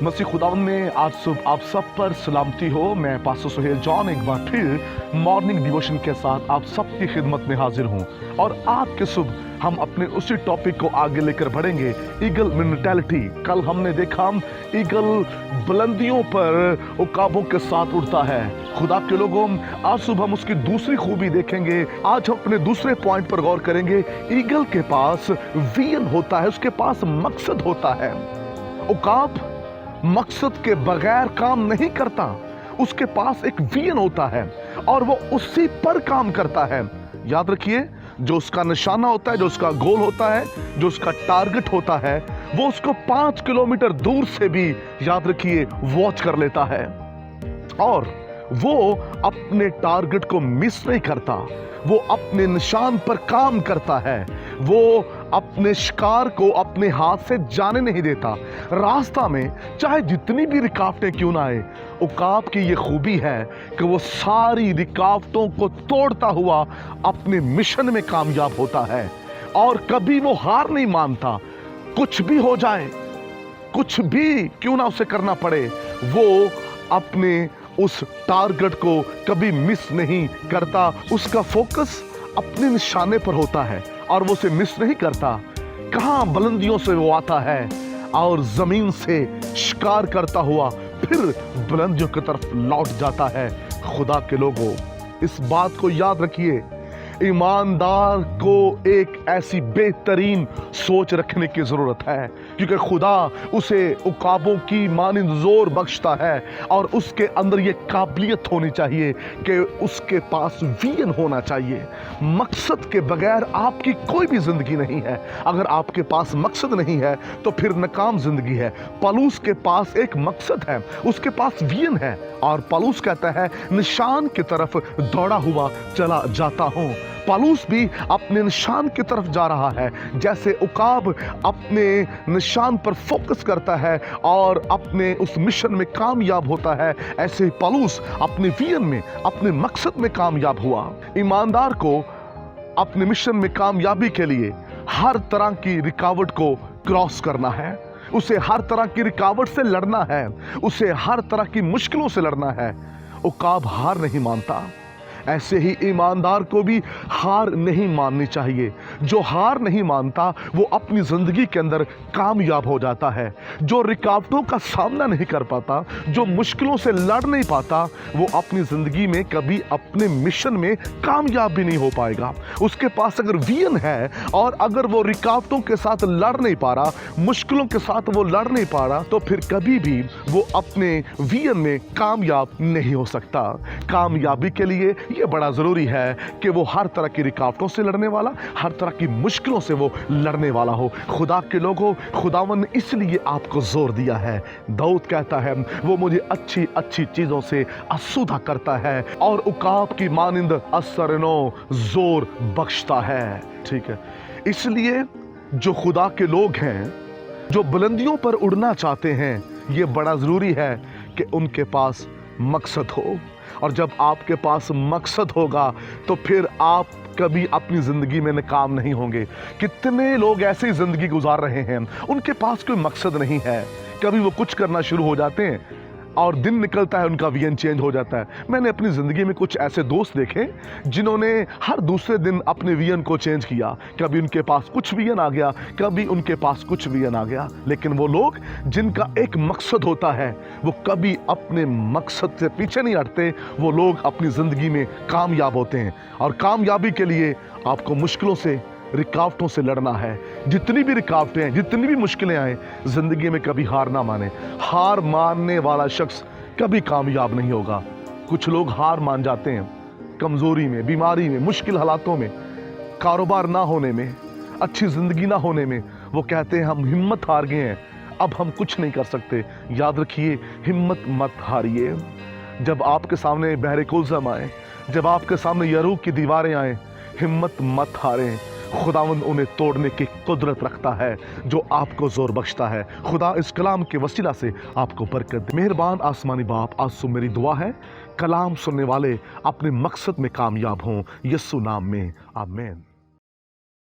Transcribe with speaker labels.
Speaker 1: मसीह खुदावंद में आज सुबह आप सब पर सलामती हो। मैं पास्टर सुहेल जॉन एक बार फिर मॉर्निंग डिवोशन के साथ आप सबकी खिदमत में हाजिर हूँ और आज के सुबह हम अपने उसी टॉपिक को आगे लेकर बढ़ेंगे, ईगल मेंटालिटी। कल हमने देखा ईगल बुलंदियों पर उकाबों के साथ उड़ता है। खुदा के लोगों, आज सुबह हम उसकी दूसरी खूबी देखेंगे। आज हम अपने दूसरे पॉइंट पर गौर करेंगे। ईगल के पास विजन होता है, उसके पास मकसद होता है। उकाब मकसद के बगैर काम नहीं करता, उसके पास एक विजन होता है और वो उसी पर काम करता है। याद रखिए, जो उसका निशाना होता है, जो उसका गोल होता है, जो उसका टारगेट होता है, वो उसको 5 किलोमीटर दूर से भी, याद रखिए, वॉच कर लेता है और वो अपने टारगेट को मिस नहीं करता। वो अपने निशान पर काम करता है। वो अपने शिकार को अपने हाथ से जाने नहीं देता। रास्ता में चाहे जितनी भी रुकावटें क्यों ना आए, उकाब की ये खूबी है कि वो सारी रुकावटों को तोड़ता हुआ अपने मिशन में कामयाब होता है और कभी वो हार नहीं मानता। कुछ भी हो जाए, कुछ भी क्यों ना उसे करना पड़े, वो अपने उस टारगेट को कभी मिस नहीं करता। उसका फोकस अपने निशाने पर होता है और वो उसे मिस नहीं करता। कहां बुलंदियों से वो आता है और जमीन से शिकार करता हुआ फिर बुलंदियों की तरफ लौट जाता है। खुदा के लोगों, इस बात को याद रखिए, ईमानदार को एक ऐसी बेहतरीन सोच रखने की जरूरत है, क्योंकि खुदा उसे उकाबों की मानिंद जोर बख्शता है और उसके अंदर ये काबिलियत होनी चाहिए कि उसके पास विजन होना चाहिए। मकसद के बगैर आपकी कोई भी जिंदगी नहीं है। अगर आपके पास मकसद नहीं है तो फिर नाकाम जिंदगी है। पौलुस के पास एक मकसद है, उसके पास विजन है और पौलुस कहता है, निशान की तरफ दौड़ा हुआ चला जाता हूं। पौलुस भी अपने निशान की तरफ जा रहा है। जैसे उकाब अपने निशान पर फोकस करता है और अपने उस मिशन में कामयाब होता है, ऐसे ही पौलुस अपने विजन में, अपने मकसद में कामयाब हुआ। ईमानदार को अपने मिशन में कामयाबी के लिए हर तरह की रुकावट को क्रॉस करना है। उसे हर तरह की रुकावट से लड़ना है, उसे हर तरह की मुश्किलों से लड़ना है। उकाब हार नहीं मानता। ऐसे ही ईमानदार को भी हार नहीं माननी चाहिए। जो हार नहीं मानता वो अपनी जिंदगी के अंदर कामयाब हो जाता है। जो रुकावटों का सामना नहीं कर पाता, जो मुश्किलों से लड़ नहीं पाता, वो अपनी जिंदगी में कभी अपने मिशन में कामयाब भी नहीं हो पाएगा। उसके पास अगर विजन है और अगर वो रुकावटों के साथ लड़ नहीं पा रहा, मुश्किलों के साथ वो लड़ नहीं पा रहा, तो फिर कभी भी वो अपने विजन में कामयाब नहीं हो सकता। कामयाबी के लिए ये बड़ा जरूरी है कि वो हर तरह की रुकावटों से लड़ने वाला, हर तरह की मुश्किलों से वो लड़ने वाला हो। खुदा के लोगों, खुदावन ने इसलिए आपको जोर दिया है। दाऊद कहता है, वो मुझे अच्छी अच्छी चीजों से आसूदा करता है और उकाब की मानिंद असरनो जोर बख्शता है। ठीक है, इसलिए जो खुदा के लोग हैं, जो बुलंदियों पर उड़ना चाहते हैं, ये बड़ा जरूरी है कि उनके पास मकसद हो। और जब आपके पास मकसद होगा तो फिर आप कभी अपनी जिंदगी में नाकाम नहीं होंगे। कितने लोग ऐसे ही जिंदगी गुजार रहे हैं, उनके पास कोई मकसद नहीं है। कभी वो कुछ करना शुरू हो जाते हैं और दिन निकलता है, उनका विजन चेंज हो जाता है। मैंने अपनी ज़िंदगी में कुछ ऐसे दोस्त देखे जिन्होंने हर दूसरे दिन अपने विजन को चेंज किया। कभी उनके पास कुछ विजन आ गया, कभी उनके पास कुछ विजन आ गया। लेकिन वो लोग जिनका एक मकसद होता है, वो कभी अपने मकसद से पीछे नहीं हटते। वो लोग अपनी ज़िंदगी में कामयाब होते हैं और कामयाबी के लिए आपको मुश्किलों से, रुकावटों से लड़ना है। जितनी भी रुकावटें हैं, जितनी भी मुश्किलें आए, जिंदगी में कभी हार ना माने। हार मानने वाला शख्स कभी कामयाब नहीं होगा। कुछ लोग हार मान जाते हैं कमजोरी में, बीमारी में, मुश्किल हालातों में, कारोबार ना होने में, अच्छी जिंदगी ना होने में। वो कहते हैं, हम हिम्मत हार गए हैं, अब हम कुछ नहीं कर सकते। याद रखिए, हिम्मत मत हारिए। जब आपके सामने बहरे कुलज़म आए, जब आपके सामने यरूक की दीवारें आए, हिम्मत मत हारें। खुदावंद उन्हें तोड़ने की कुदरत रखता है, जो आपको जोर बख्शता है। खुदा इस कलाम के वसीला से आपको बरकत दे। मेहरबान आसमानी बाप, आज सु मेरी दुआ है, कलाम सुनने वाले अपने मकसद में कामयाब हों, यीशु नाम में, आमीन।